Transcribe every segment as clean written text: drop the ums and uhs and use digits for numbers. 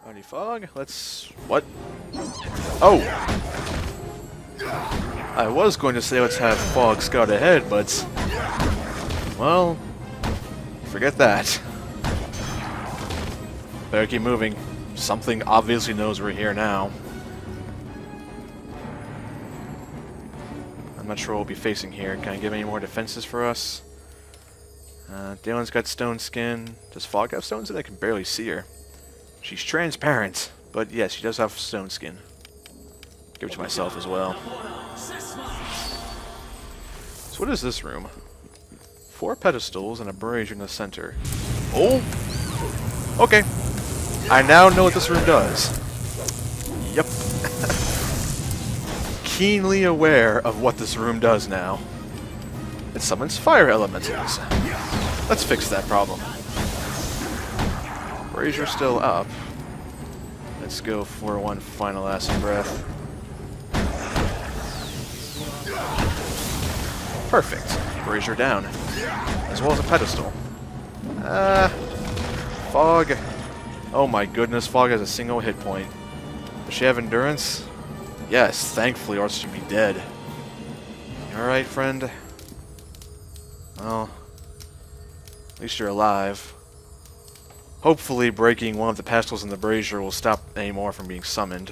Any fog? Let's... What? Oh! I was going to say let's have fog scout ahead, but... Well... Forget that. Better keep moving. Something obviously knows we're here now. I'm not sure what we'll be facing here. Can I give any more defenses for us? Dalen's got stone skin. Does Fog have stone skin? I can barely see her. She's transparent, but yes, she does have stone skin. Give it to myself as well. So what is this room? 4 pedestals and a brazier in the center. Oh! Okay. I now know what this room does. Yep. Keenly aware of what this room does now. It summons fire elementals. Let's fix that problem. Brazier's still up. Let's go for one final acid breath. Perfect. Brazier down. As well as a pedestal. Fog. Oh my goodness, Fog has a single hit point. Does she have endurance? Yes, thankfully, or else she'd be dead. Alright, friend. Well, at least you're alive. Hopefully breaking one of the pedestals in the brazier will stop any more from being summoned.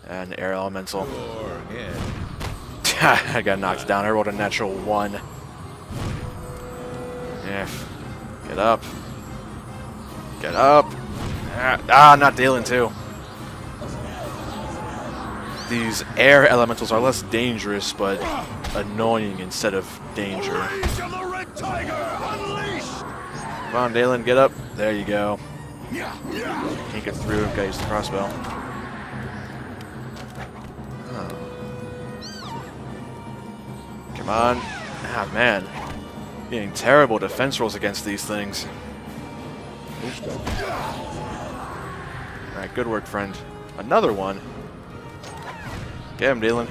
And air elemental. I got knocked down. I rolled a natural 1. Yeah. Get up. Get up. Not Dalen too. These air elementals are less dangerous, but annoying instead of danger. Come on, Dalen, get up. There you go. Can't get through. Gotta use the crossbow. Oh. Come on. Ah, man. Getting terrible defense rolls against these things. Alright, good work, friend. Another one. Get him, Dalen.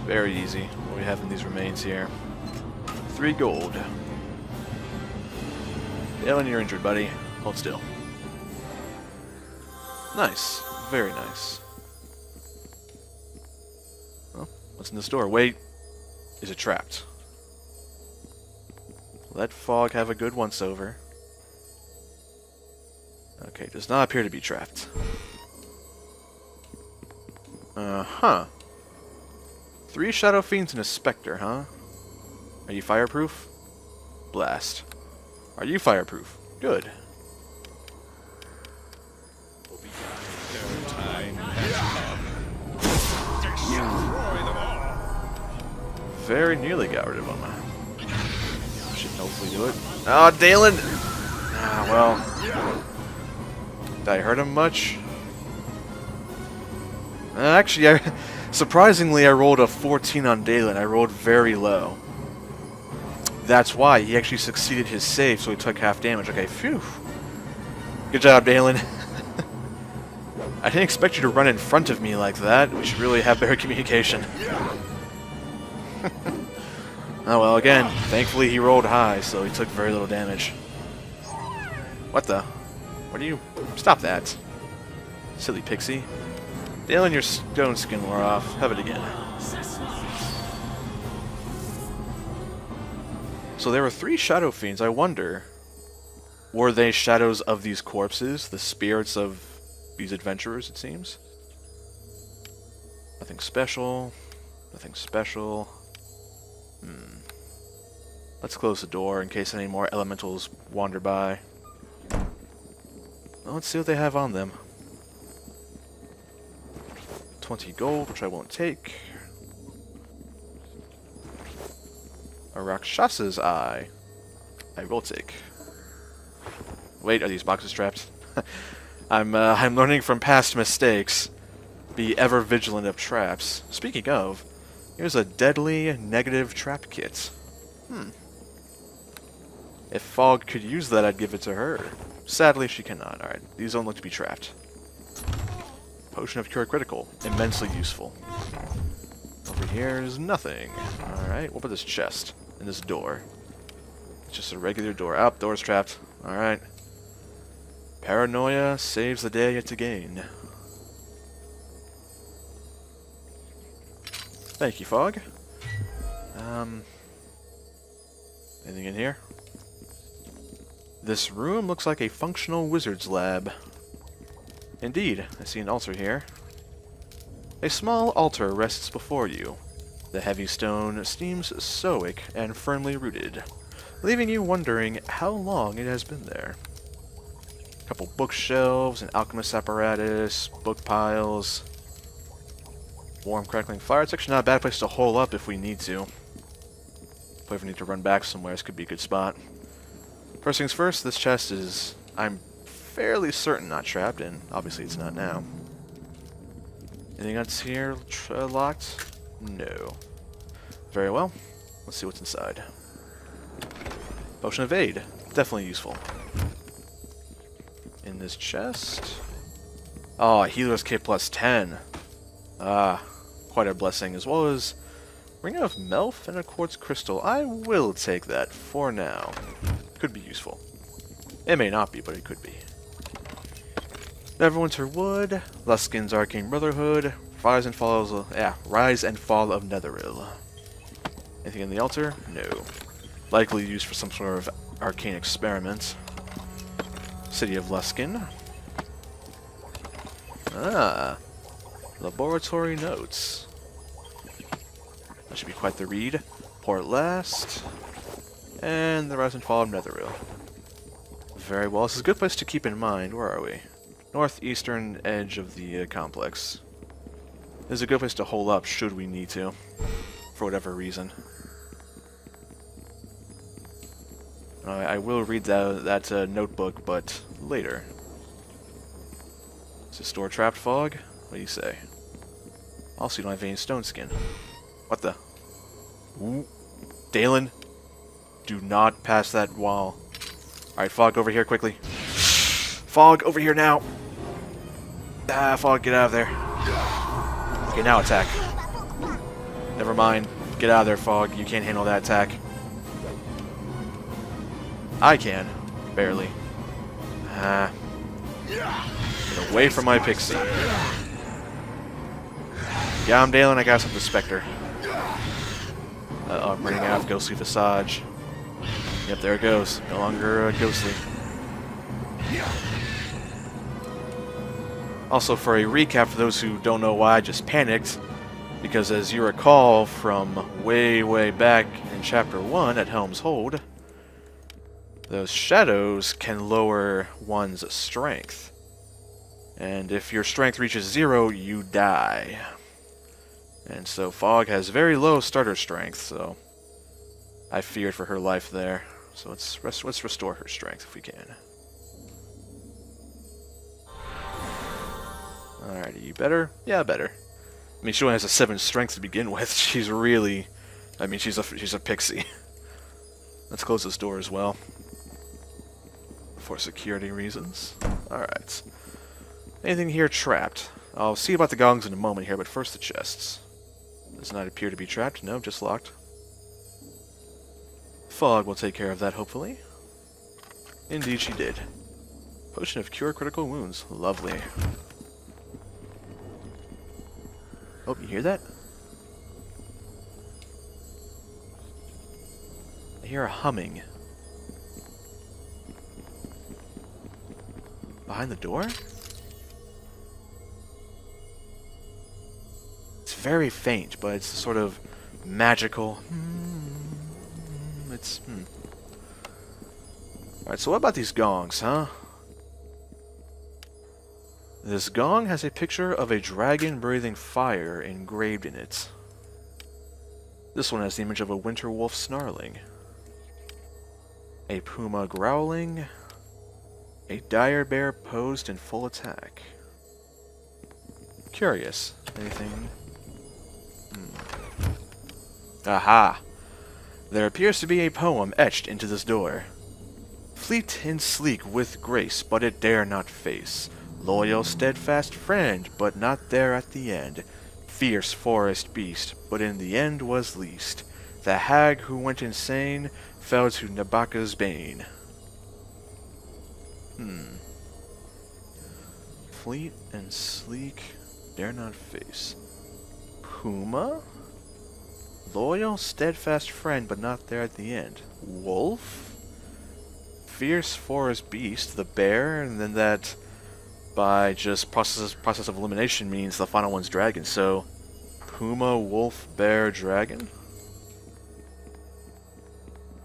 Very easy. What do we have in these remains here? 3 gold. Dalen, you're injured, buddy. Hold still. Nice. Very nice. Well, what's in this door? Wait. Is it trapped? Let Fog have a good once-over. Okay, does not appear to be trapped. Uh-huh. 3 Shadow Fiends and a Spectre, huh? Are you fireproof? Blast. Are you fireproof? Good. Very nearly got rid of him. Should hopefully do it. Oh, Dalen! Ah, well. Did I hurt him much? Actually, surprisingly, I rolled a 14 on Dalen. I rolled very low. That's why he actually succeeded his save, so he took half damage. Okay, phew. Good job, Dalen. I didn't expect you to run in front of me like that. We should really have better communication. Oh well, again, thankfully he rolled high, so he took very little damage. What the? What do you... Stop that. Silly pixie. Dalen, your stone skin wore off. Have it again. So there were 3 Shadow Fiends. I wonder, were they shadows of these corpses? The spirits of these adventurers, it seems? Nothing special. Nothing special. Let's close the door in case any more elementals wander by. Well, let's see what they have on them. 20 gold, which I won't take. A Rakshasa's Eye. I will take. Wait, are these boxes trapped? I'm learning from past mistakes. Be ever vigilant of traps. Speaking of, here's a deadly negative trap kit. If Fog could use that, I'd give it to her. Sadly, she cannot. Alright, these don't look to be trapped. Potion of Cure Critical. Immensely useful. Over here is nothing. Alright, what about this chest? And this door? It's just a regular door. Door's trapped. Alright. Paranoia saves the day yet again. Thank you, Fog. Anything in here? This room looks like a functional wizard's lab. Indeed, I see an altar here. A small altar rests before you. The heavy stone seems stoic and firmly rooted, leaving you wondering how long it has been there. A couple bookshelves, an alchemist apparatus, book piles, warm crackling fire. It's actually not a bad place to hole up if we need to. If we need to run back somewhere, this could be a good spot. First things first, this chest is, I'm fairly certain, not trapped, and obviously it's not now. Anything else here locked? No. Very well. Let's see what's inside. Potion of Aid. Definitely useful. In this chest... Oh, Healer's Kit plus 10. Quite a blessing, as well as Ring of Melf and a Quartz Crystal. I will take that for now. Could be useful. It may not be, but it could be. Neverwinter Wood, Luskin's Arcane Brotherhood, Rise and Fall of Netheril. Anything in the altar? No. Likely used for some sort of arcane experiment. City of Luskin. Laboratory notes. That should be quite the read. Port Last. And the Rise and Fall of Netheril. Very well. This is a good place to keep in mind. Where are we? Northeastern edge of the complex. This is a good place to hole up should we need to. For whatever reason. I will read that notebook, but later. Is this door trapped, Fog? What do you say? Also, you don't have any stone skin. What the? Ooh. Dalen, do not pass that wall. Alright, Fog, over here quickly. Fog, over here now. Fog, get out of there. Okay, now attack. Never mind. Get out of there, Fog. You can't handle that attack. I can. Barely. Get away from my pixie. Yeah, I'm Dalen. I got some the Spectre. I'm running out of ghostly visage. Yep, there it goes. No longer ghostly. Also, for a recap, for those who don't know why I just panicked, because as you recall from way back in Chapter 1 at Helm's Hold, those shadows can lower one's strength. And if your strength reaches 0, you die. And so Fog has very low starter strength, so I feared for her life there. So let's restore her strength if we can. Alright, are you better? Yeah, better. I mean, she only has a 7 strength to begin with. She's really... I mean, she's a pixie. Let's close this door as well. For security reasons. Alright. Anything here trapped? I'll see about the gongs in a moment here, but first the chests. Does not appear to be trapped. No, just locked. Fog will take care of that, hopefully. Indeed she did. Potion of Cure Critical Wounds. Lovely. Oh, you hear that? I hear a humming. Behind the door? It's very faint, but it's sort of magical. It's... Alright, so what about these gongs, huh? This gong has a picture of a dragon breathing fire engraved in it. This one has the image of a winter wolf snarling. A puma growling. A dire bear posed in full attack. Curious. Anything? Aha! There appears to be a poem etched into this door. Fleet and sleek with grace, but it dare not face. Loyal, steadfast friend, but not there at the end. Fierce forest beast, but in the end was least. The hag who went insane fell to Nabaka's bane. Fleet and sleek, dare not face. Puma? Loyal, steadfast friend, but not there at the end. Wolf? Fierce forest beast, the bear, and then that by just process of elimination means the final one's dragon. So, Puma, wolf, bear, dragon?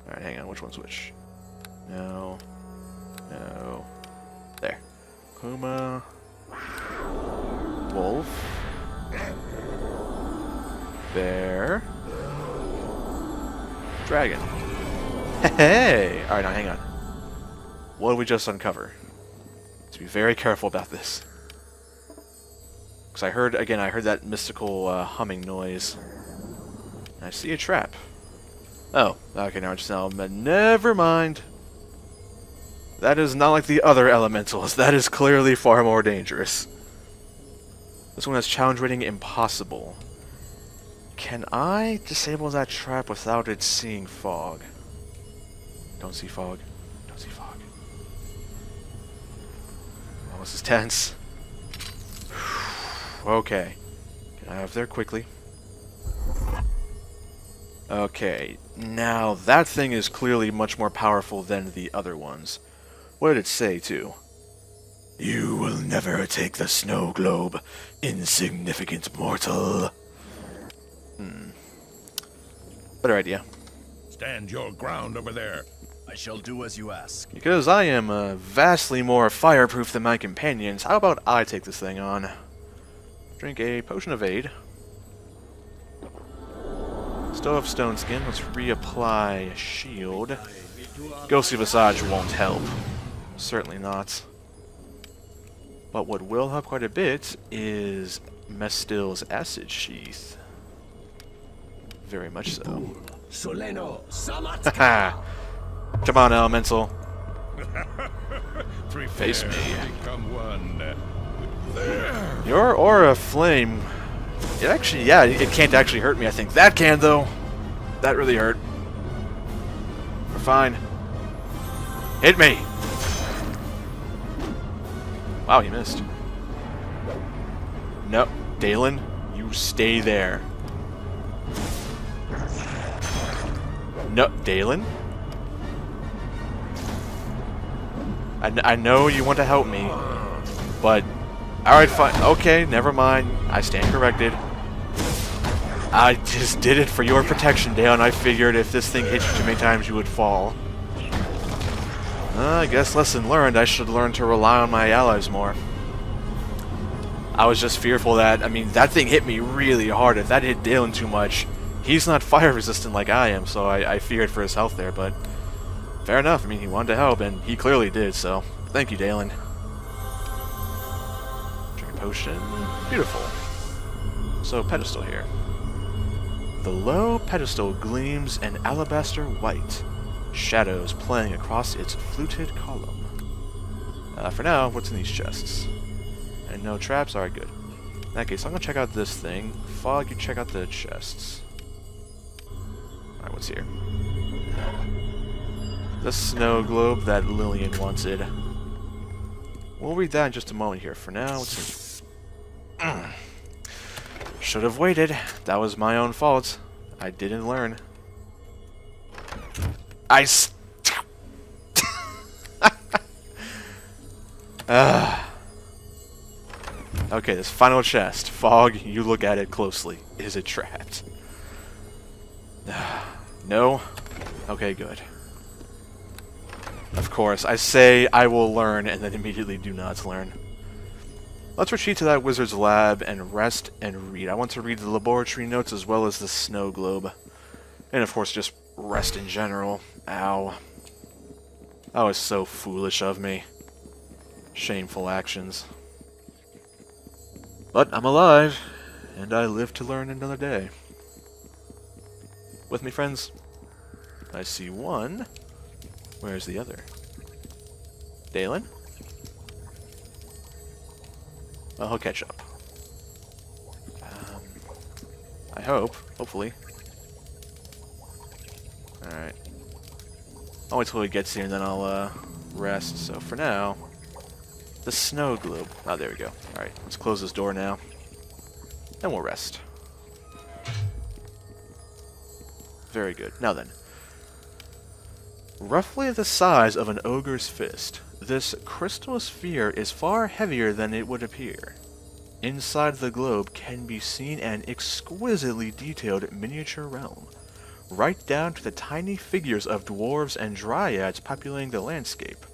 Alright, hang on, which one's which? No. No. There. Puma. Wolf. Bear. Dragon. Hey! Alright, now hang on. What did we just uncover? Let's be very careful about this. Because I heard that mystical humming noise. And I see a trap. Oh, okay, now, never mind. That is not like the other elementals. That is clearly far more dangerous. This one has challenge rating impossible. Can I disable that trap without it seeing fog? Don't see fog. Don't see fog. Oh, this is tense. Okay. Get out of there quickly. Okay, now that thing is clearly much more powerful than the other ones. What did it say, too? You will never take the snow globe, insignificant mortal. Better idea. Stand your ground over there. I shall do as you ask. Because I am vastly more fireproof than my companions, how about I take this thing on? Drink a potion of aid. Still have stone skin. Let's reapply a shield. Ghostly Visage won't help. Certainly not. But what will help quite a bit is Mestil's Acid Sheath. Very much so. Haha! Come on, Elemental. Face me. Become one. Your aura of flame... It actually, yeah, it can't actually hurt me, I think. That can, though. That really hurt. We're fine. Hit me! Wow, he missed. No, Dalen, you stay there. No, Dalen? I know you want to help me, but... Alright, fine. Okay, never mind. I stand corrected. I just did it for your protection, Dale, and I figured if this thing hit you too many times, you would fall. I guess lesson learned. I should learn to rely on my allies more. I was just fearful that, I mean, that thing hit me really hard. If that hit Dalen too much, he's not fire resistant like I am, so I feared for his health there, but fair enough. I mean, he wanted to help, and he clearly did, so thank you, Dalen. Potion. Beautiful. So, pedestal here. The low pedestal gleams an alabaster white, shadows playing across its fluted column. For now, what's in these chests? And no traps? Alright, good. In that case, I'm gonna check out this thing. Fog, you check out the chests. Alright, what's here? The snow globe that Lillian wanted. We'll read that in just a moment here. For now, what's in... Should have waited. That was my own fault. I didn't learn. Okay, this final chest. Fog, you look at it closely. Is it trapped? No? Okay, good. Of course, I say I will learn and then immediately do not learn. Let's retreat to that wizard's lab and rest and read. I want to read the laboratory notes as well as the snow globe. And of course, just rest in general. Ow. That was so foolish of me. Shameful actions. But I'm alive, and I live to learn another day. With me, friends? I see one. Where's the other? Dalen? Well, he'll catch up. I hope. Hopefully. Alright. I'll wait till he gets here and then I'll rest. So for now, the snow globe. Oh, there we go. Alright, let's close this door now. And we'll rest. Very good. Now then. Roughly the size of an ogre's fist, this crystal sphere is far heavier than it would appear. Inside the globe can be seen an exquisitely detailed miniature realm, right down to the tiny figures of dwarves and dryads populating the landscape.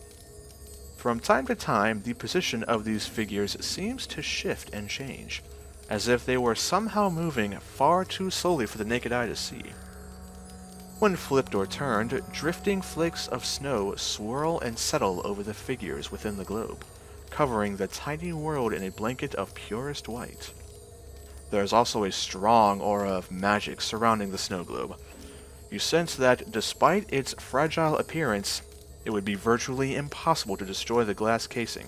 From time to time, the position of these figures seems to shift and change, as if they were somehow moving far too slowly for the naked eye to see. When flipped or turned, drifting flakes of snow swirl and settle over the figures within the globe, covering the tiny world in a blanket of purest white. There is also a strong aura of magic surrounding the snow globe. You sense that, despite its fragile appearance, it would be virtually impossible to destroy the glass casing.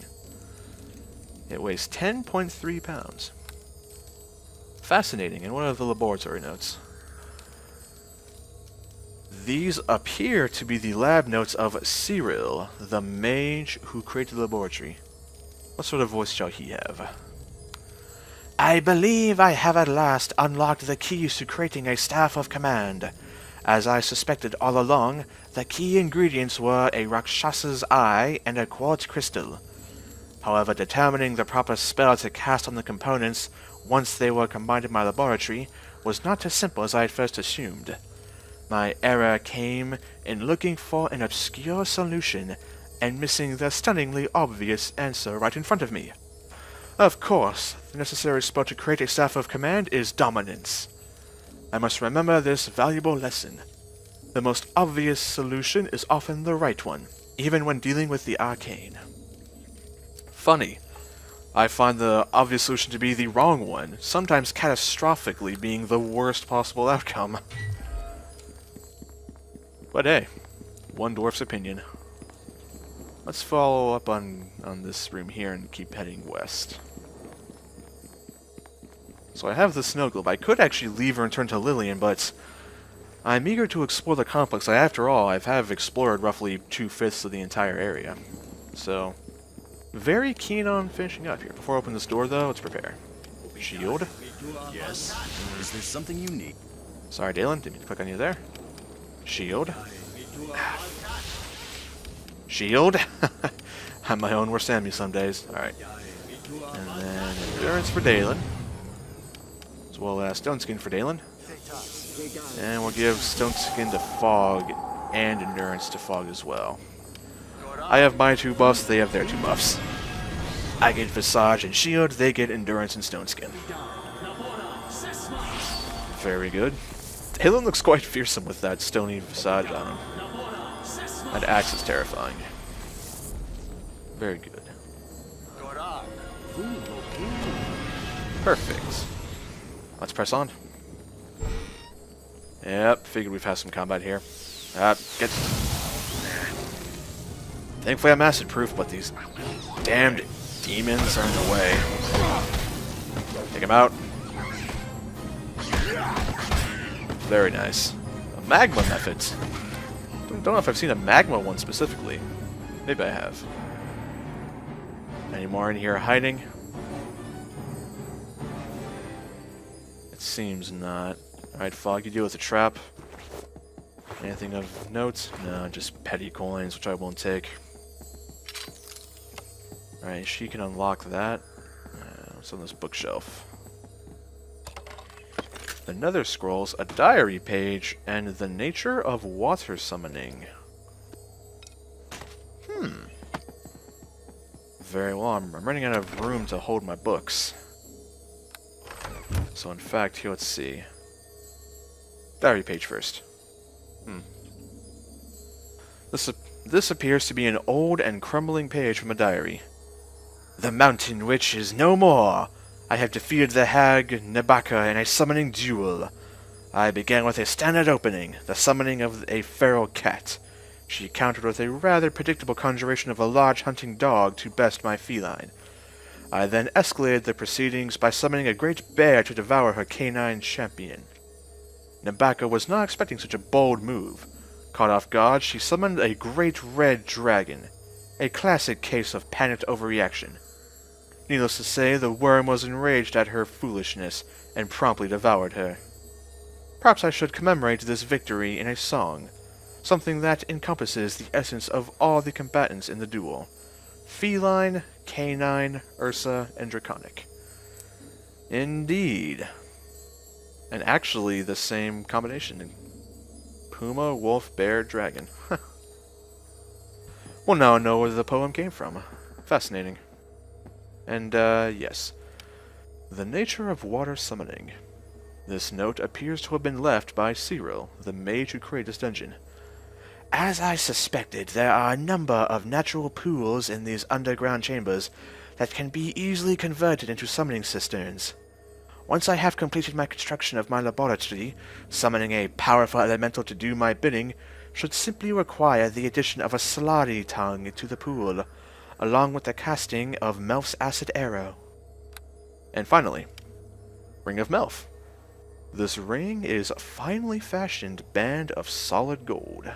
It weighs 10.3 pounds. Fascinating in one of the laboratory notes. These appear to be the lab notes of Cyril, the mage who created the laboratory. What sort of voice shall he have? I believe I have at last unlocked the keys to creating a staff of command. As I suspected all along, the key ingredients were a Rakshasa's eye and a quartz crystal. However, determining the proper spell to cast on the components once they were combined in my laboratory was not as simple as I had first assumed. My error came in looking for an obscure solution and missing the stunningly obvious answer right in front of me. Of course, the necessary spell to create a staff of command is dominance. I must remember this valuable lesson. The most obvious solution is often the right one, even when dealing with the arcane. Funny. I find the obvious solution to be the wrong one, sometimes catastrophically being the worst possible outcome. But hey, one dwarf's opinion. Let's follow up on this room here and keep heading west. So I have the snow globe. I could actually leave her and turn to Lillian, but I'm eager to explore the complex. After all, I have explored roughly 2/5 of the entire area. So, very keen on finishing up here. Before I open this door, though, let's prepare. Shield. Yes. Is there something you need? Sorry, Dalen, didn't mean to click on you there. Shield. Shield. I'm my own worst enemy some days. Alright. And then endurance for Dalen. As well as stone skin for Dalen. And we'll give stone skin to Fog and endurance to Fog as well. I have my 2 buffs, they have their 2 buffs. I get Visage and Shield, they get endurance and stone skin. Very good. Dalen looks quite fearsome with that stony visage on him. That axe is terrifying. Very good. Perfect. Let's press on. Yep, figured we've had some combat here. Get... Thankfully I'm acid proof, but these damned demons are in the way. Take him out. Very nice. A magma method. Don't know if I've seen a magma one specifically. Maybe I have. Any more in here hiding? It seems not. Alright, Fog, you deal with the trap. Anything of note? No, just petty coins, which I won't take. Alright, she can unlock that. What's on this bookshelf? The Nether Scrolls, a diary page, and the nature of water summoning. Very well, I'm running out of room to hold my books. So in fact, here, let's see. Diary page first. This appears to be an old and crumbling page from a diary. The Mountain Witch is no more! I have defeated the hag Nebaka in a summoning duel. I began with a standard opening, the summoning of a feral cat. She countered with a rather predictable conjuration of a large hunting dog to best my feline. I then escalated the proceedings by summoning a great bear to devour her canine champion. Nebaka was not expecting such a bold move. Caught off guard, she summoned a great red dragon. A classic case of panicked overreaction. Needless to say, the worm was enraged at her foolishness and promptly devoured her. Perhaps I should commemorate this victory in a song, something that encompasses the essence of all the combatants in the duel. Feline, canine, Ursa, and draconic. Indeed. And actually the same combination. Puma, wolf, bear, dragon. We'll now know where the poem came from. Fascinating. And, yes. The nature of water summoning. This note appears to have been left by Cyril, the mage who created this dungeon. As I suspected, there are a number of natural pools in these underground chambers that can be easily converted into summoning cisterns. Once I have completed my construction of my laboratory, summoning a powerful elemental to do my bidding should simply require the addition of a Slotty tongue to the pool, along with the casting of Melf's acid arrow. And finally, Ring of Melf. This ring is a finely fashioned band of solid gold.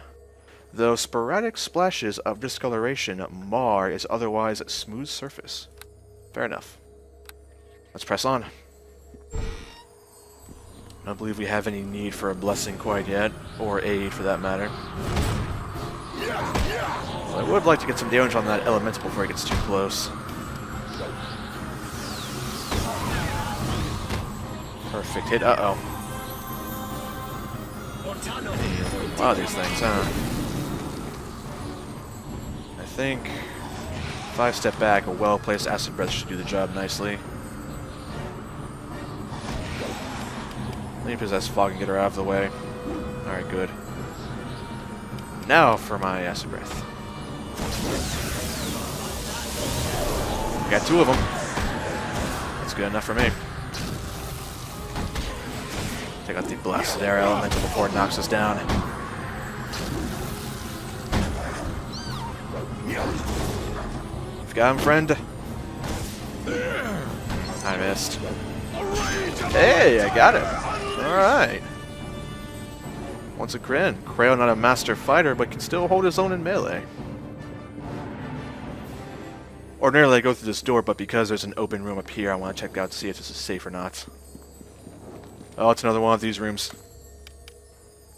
Though sporadic splashes of discoloration mar its otherwise smooth surface. Fair enough. Let's press on. I don't believe we have any need for a blessing quite yet, or aid for that matter. So I would like to get some damage on that elemental before it gets too close. Perfect hit. Uh-oh. A lot of these things, huh? I think if I step back, a well-placed acid breath should do the job nicely. Let me possess fog and get her out of the way. Alright, good. Now for my acid breath. Got two of them. That's good enough for me. Take out the blasted air elemental before it knocks us down. You've got him, friend. I missed. Hey, I got it. Alright. Once again, Krael not a master fighter, but can still hold his own in melee. Ordinarily I go through this door, but because there's an open room up here, I want to check out to see if this is safe or not. Oh, it's another one of these rooms.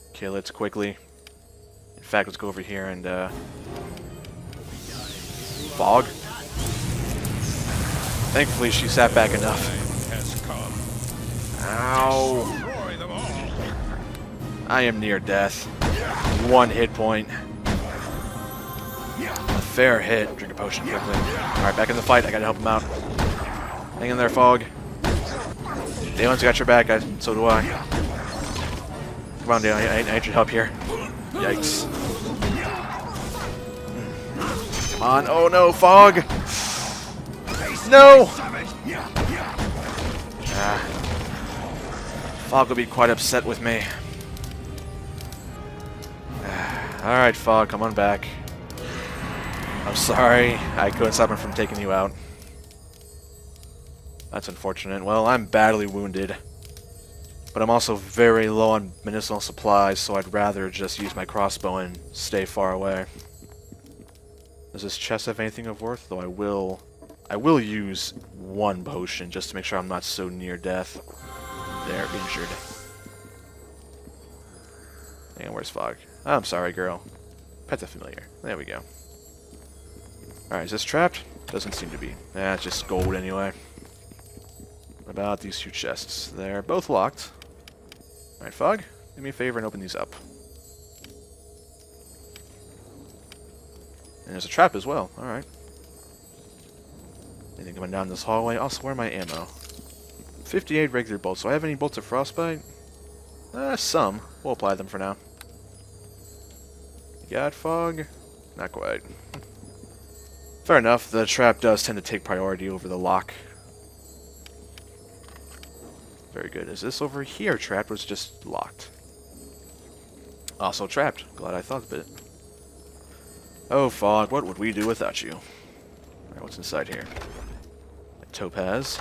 Okay, let's quickly. In fact, let's go over here and, fog? Thankfully, she sat back enough. Ow. I am near death. One hit point. A fair hit. Drink a potion quickly. Alright, back in the fight. I gotta help him out. Hang in there, Fog. Dalen's got your back, guys. So do I. Come on, Dalen. I need your help here. Yikes. Come on. Oh no, Fog! No! Fog will be quite upset with me. Alright, Fog, come on back. I'm sorry, I couldn't stop him from taking you out. That's unfortunate. Well, I'm badly wounded. But I'm also very low on medicinal supplies, so I'd rather just use my crossbow and stay far away. Does this chest have anything of worth? Though I will use one potion just to make sure I'm not so near death. They're injured. And where's Fog? I'm sorry, girl. Pet a familiar. There we go. Alright, is this trapped? Doesn't seem to be. It's just gold anyway. What about these two chests? They're both locked. Alright, Fog, do me a favor and open these up. And there's a trap as well. Alright. Anything coming down this hallway? Also, where are my ammo? 58 regular bolts. Do I have any bolts of frostbite? Some. We'll apply them for now. You got Fog? Not quite. Fair enough, the trap does tend to take priority over the lock. Very good. Is this over here trapped or is it just locked? Also trapped. Glad I thought of it. Oh, Fog, what would we do without you? Alright, what's inside here? A topaz.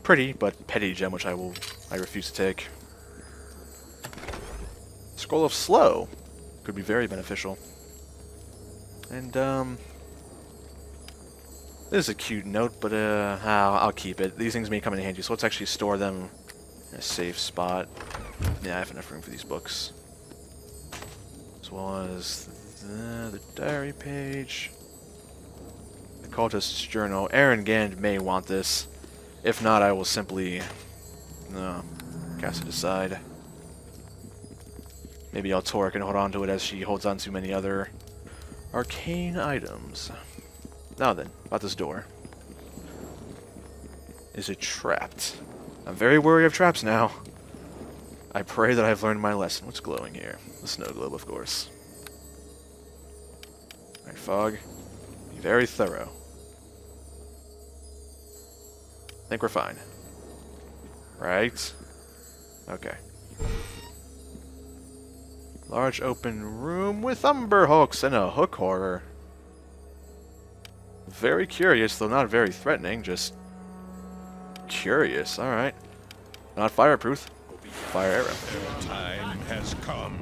Pretty, but petty gem, which I refuse to take. Scroll of Slow. Could be very beneficial. And, This is a cute note, but I'll keep it. These things may come in handy, so let's actually store them in a safe spot. Yeah, I have enough room for these books. As well as the diary page. The cultist's journal. Aaron Gand may want this. If not, I will simply cast it aside. Maybe Altora can hold on to it as she holds on to many other arcane items. Now then, about this door. Is it trapped? I'm very wary of traps now. I pray that I've learned my lesson. What's glowing here? The snow globe, of course. Alright, Fog. Be very thorough. I think we're fine. Right? Okay. Large open room with umber hooks and a hook horror. Very curious, though not very threatening, just curious. Alright. Not fireproof. Fire arrow. Their time has come.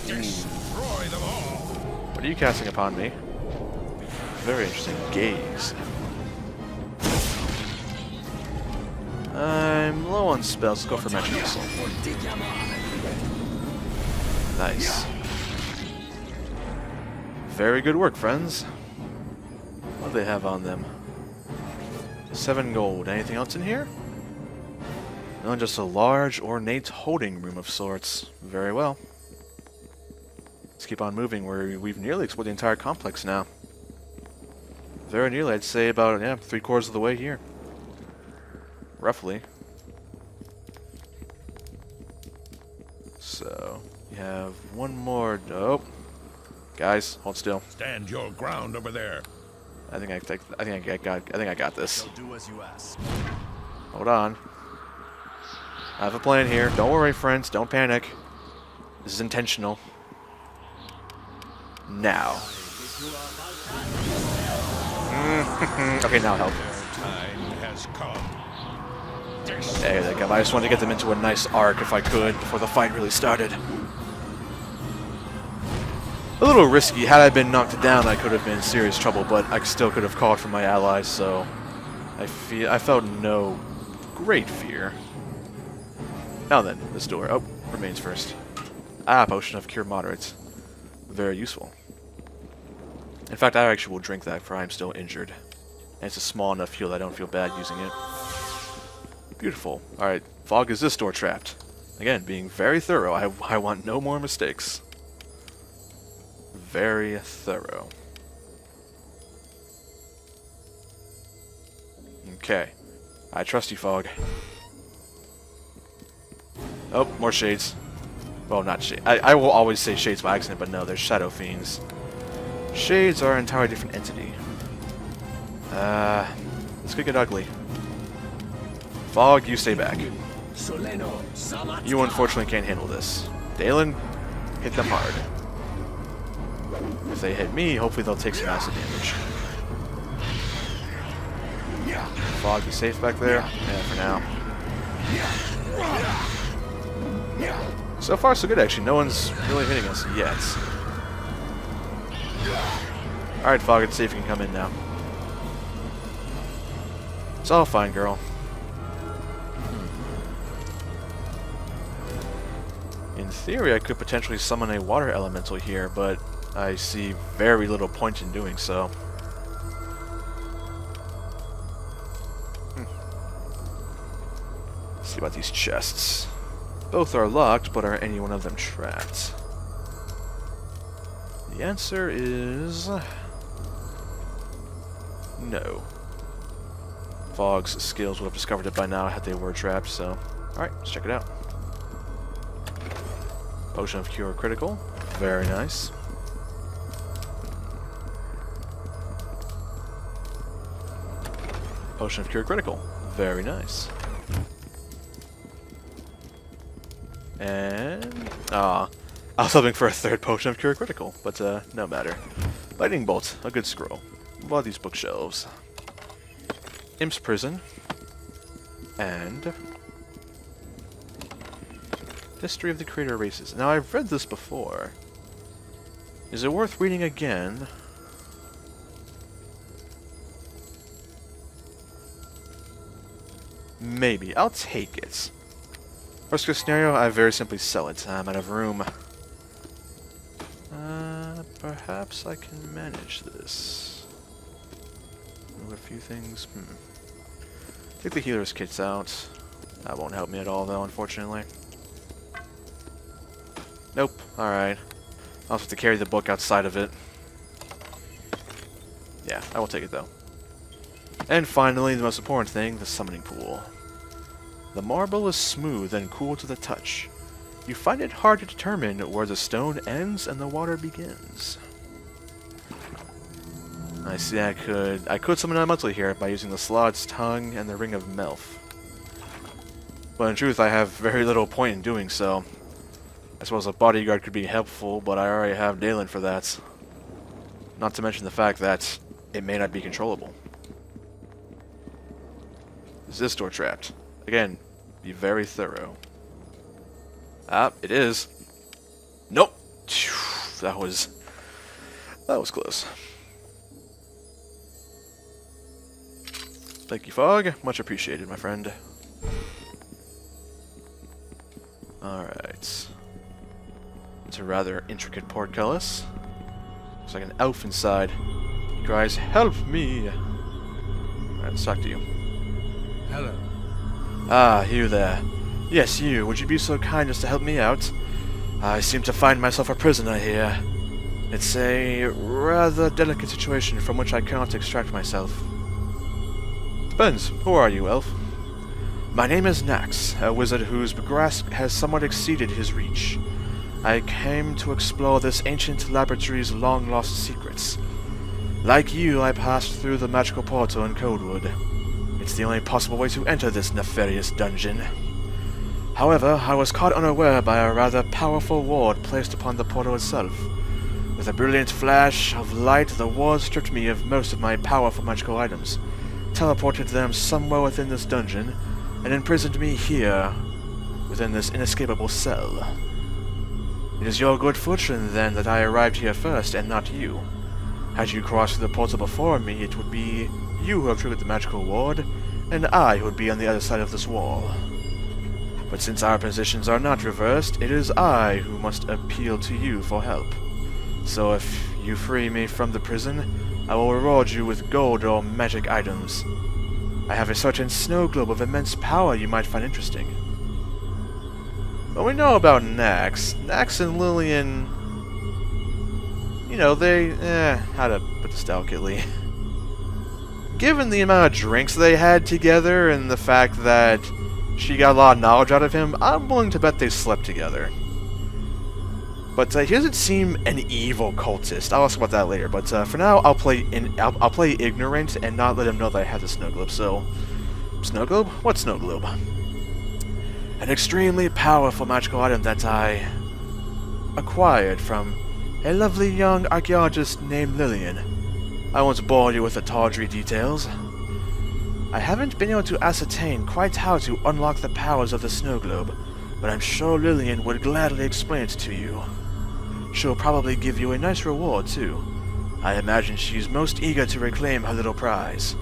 Destroy them all. What are you casting upon me? Very interesting. Gaze. I'm low on spells. Let's go for Magic Missile. Nice. Very good work, friends. What do they have on them? 7 gold. Anything else in here? No, just a large, ornate holding room of sorts. Very well. Let's keep on moving. We've nearly explored the entire complex now. Very nearly. I'd say about, yeah, 3/4 of the way here. Roughly. So, you have one more. Oh, guys, hold still. Stand your ground over there. I think I got this. I'll do as you ask. Hold on. I have a plan here. Don't worry, friends. Don't panic. This is intentional. Now. Okay, now help. Their time has come. There they go. I just wanted to get them into a nice arc if I could before the fight really started. A little risky. Had I been knocked down, I could have been in serious trouble, but I still could have called for my allies, so I felt no great fear. Now then, this door. Oh, remains first. Ah, potion of cure moderate. Very useful. In fact, I actually will drink that, for I am still injured. And it's a small enough heal that I don't feel bad using it. Beautiful. Alright, Fog, is this door trapped? Again, being very thorough. I want no more mistakes. Very thorough. Okay. I trust you, Fog. Oh, more shades. Well, not shades. I will always say shades by accident, but no, they're shadow fiends. Shades are an entirely different entity. This could get ugly. Fog, you stay back. You unfortunately can't handle this. Dalen, hit them hard. If they hit me, hopefully they'll take some acid damage. Fog, you safe back there? Yeah, for now. So far, so good, actually. No one's really hitting us yet. Alright, Fog, it's safe. You can come in now. It's all fine, girl. In theory, I could potentially summon a water elemental here, but I see very little point in doing so. Let's see about these chests. Both are locked, but are any one of them trapped? The answer is no. Fog's skills would have discovered it by now had they were trapped, so alright, let's check it out. Potion of Cure Critical. Very nice. Potion of Cure Critical. Very nice. And I was hoping for a third Potion of Cure Critical, but no matter. Lightning Bolt, a good scroll. What are these bookshelves? Imp's Prison. And History of the Creator Races. Now, I've read this before. Is it worth reading again? Maybe. I'll take it. Worst case scenario, I very simply sell it. I'm out of room. Perhaps I can manage this. Move a few things. Take the healer's kits out. That won't help me at all, though, unfortunately. Nope. Alright. I'll have to carry the book outside of it. Yeah, I will take it, though. And finally, the most important thing, the summoning pool. The marble is smooth and cool to the touch. You find it hard to determine where the stone ends and the water begins. I see I could summon elemental here by using the Slod's Tongue and the Ring of Melf. But in truth, I have very little point in doing so. I suppose a bodyguard could be helpful, but I already have Dalen for that. Not to mention the fact that it may not be controllable. Is this door trapped? Again, be very thorough. Ah, it is. Nope. That was close. Thank you, Fog. Much appreciated, my friend. Alright. It's a rather intricate portcullis. Looks like an elf inside. He cries, "Help me!" Alright, let's talk to you. Hello. Ah, you there. Yes, you. Would you be so kind as to help me out? I seem to find myself a prisoner here. It's a rather delicate situation from which I cannot extract myself. Depends. Who are you, elf? My name is Nax, a wizard whose grasp has somewhat exceeded his reach. I came to explore this ancient laboratory's long-lost secrets. Like you, I passed through the magical portal in Coldwood. It's the only possible way to enter this nefarious dungeon. However, I was caught unaware by a rather powerful ward placed upon the portal itself. With a brilliant flash of light, the ward stripped me of most of my powerful magical items, teleported them somewhere within this dungeon, and imprisoned me here, within this inescapable cell. It is your good fortune, then, that I arrived here first, and not you. Had you crossed the portal before me, it would be you who have triggered the magical ward, and I who would be on the other side of this wall. But since our positions are not reversed, it is I who must appeal to you for help. So if you free me from the prison, I will reward you with gold or magic items. I have a certain snow globe of immense power you might find interesting. What we know about Nax and Lillian, you know, they, how to put this delicately. Given the amount of drinks they had together and the fact that she got a lot of knowledge out of him, I'm willing to bet they slept together. But he doesn't seem an evil cultist. I'll ask about that later. But for now, I'll play ignorant and not let him know that I have the snow globe. So, snow globe? What snow globe? An extremely powerful magical item that I acquired from a lovely young archaeologist named Lillian. I won't bore you with the tawdry details. I haven't been able to ascertain quite how to unlock the powers of the snow globe, but I'm sure Lillian would gladly explain it to you. She'll probably give you a nice reward, too. I imagine she's most eager to reclaim her little prize.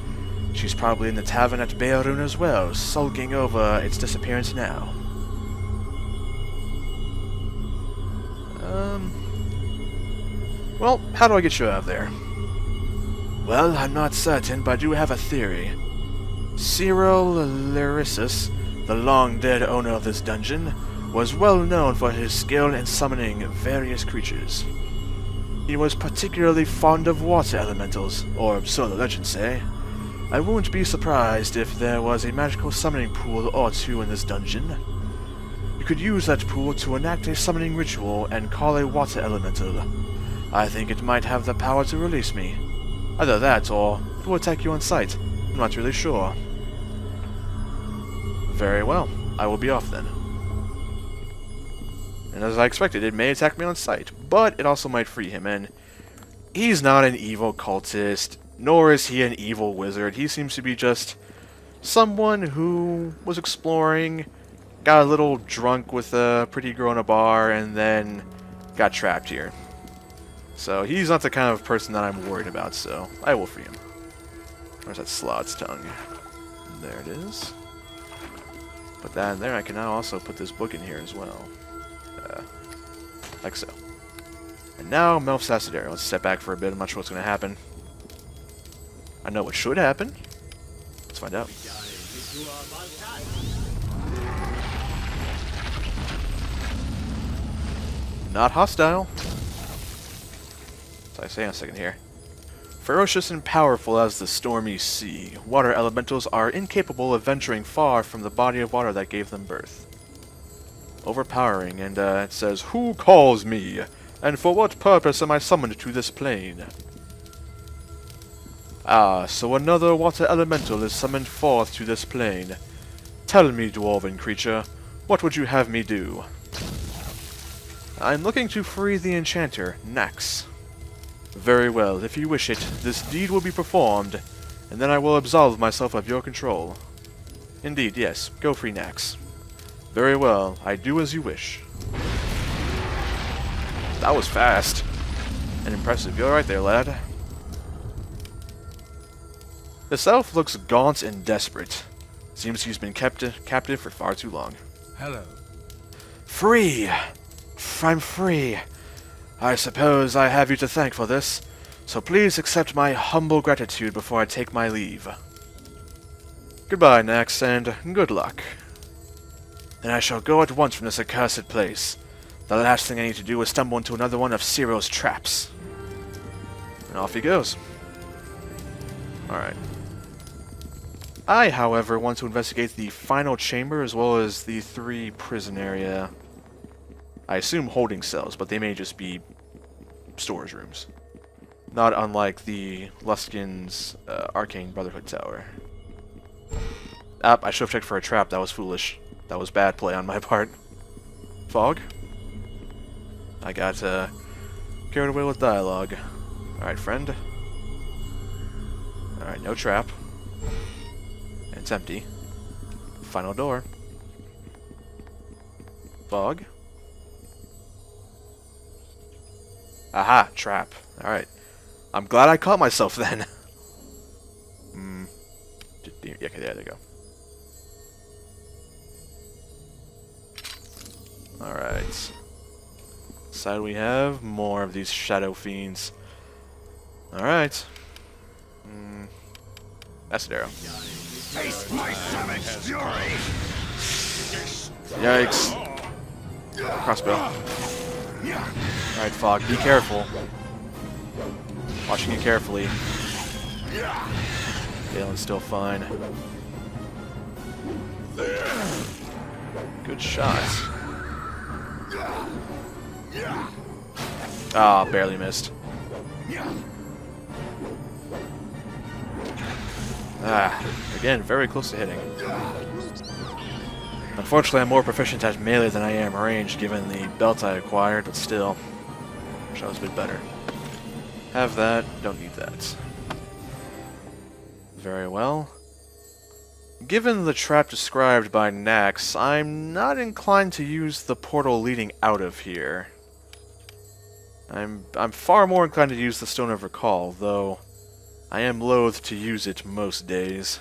She's probably in the tavern at Beorun as well, sulking over its disappearance now. Well, how do I get you out of there? Well, I'm not certain, but I do have a theory. Cyril Lyrissus, the long-dead owner of this dungeon, was well known for his skill in summoning various creatures. He was particularly fond of water elementals, or so the legends say. I wouldn't be surprised if there was a magical summoning pool or two in this dungeon. You could use that pool to enact a summoning ritual and call a water elemental. I think it might have the power to release me. Either that, or it will attack you on sight. I'm not really sure. Very well. I will be off then. And as I expected, it may attack me on sight, but it also might free him, and he's not an evil cultist, nor is he an evil wizard. He seems to be just someone who was exploring, got a little drunk with a pretty girl in a bar, and then got trapped here. So he's not the kind of person that I'm worried about, so I will free him. Where's that Slod's tongue? There it is. Put that in there. I can now also put this book in here as well. Like so. And now, Melf's Acid Arrow. Let's step back for a bit. I'm not sure what's going to happen. I know what should happen. Let's find out. Not hostile. So I say in a second here. Ferocious and powerful as the stormy sea, water elementals are incapable of venturing far from the body of water that gave them birth. Overpowering, and it says, "Who calls me? And for what purpose am I summoned to this plane?" Ah, so another water elemental is summoned forth to this plane. Tell me, dwarven creature, what would you have me do? I'm looking to free the enchanter, Nax. Very well, if you wish it, this deed will be performed, and then I will absolve myself of your control. Indeed, yes, go free Nax. Very well, I do as you wish. That was fast. And impressive. You alright there, lad? The elf looks gaunt and desperate. Seems he's been kept captive for far too long. Hello. Free! I'm free. I suppose I have you to thank for this, so please accept my humble gratitude before I take my leave. Goodbye, Nax, and good luck. Then I shall go at once from this accursed place. The last thing I need to do is stumble into another one of Cyril's traps. And off he goes. Alright. I, however, want to investigate the final chamber as well as the 3 prison area. I assume holding cells, but they may just be storage rooms. Not unlike the Luskin's Arcane Brotherhood Tower. I should have checked for a trap. That was foolish. That was bad play on my part. Fog? I got carried away with dialogue. Alright, friend. Alright, no trap. And it's empty. Final door. Fog? Aha, trap. Alright. I'm glad I caught myself then. Yeah, okay, there they go. Alright. Side we have more of these shadow fiends. Alright. Acid Arrow. Face my savage fury! Yikes. Crossbow. Alright, Fog, be careful. Watching you carefully. Galen's still fine. Good shot. Ah, barely missed. Again, very close to hitting. Unfortunately, I'm more proficient at melee than I am range, given the belt I acquired, but still. Wish I was a bit better. Have that, don't need that. Very well. Given the trap described by Nax, I'm not inclined to use the portal leading out of here. I'm far more inclined to use the Stone of Recall, though I am loath to use it most days.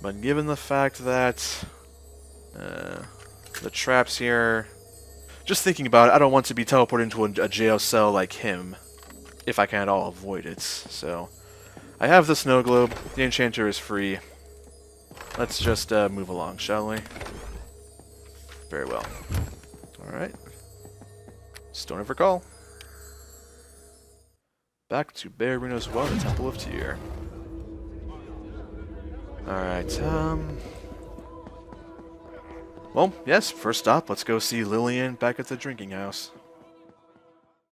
But given the fact that the traps here, just thinking about it, I don't want to be teleported into a jail cell like him, if I can at all avoid it. So I have the snow globe. The enchanter is free. Let's just move along, shall we? Very well. Alright. Stone of Recall. Back to Bear Reno's Well, the Temple of Tyr. Alright, well, yes, first stop, let's go see Lillian back at the drinking house.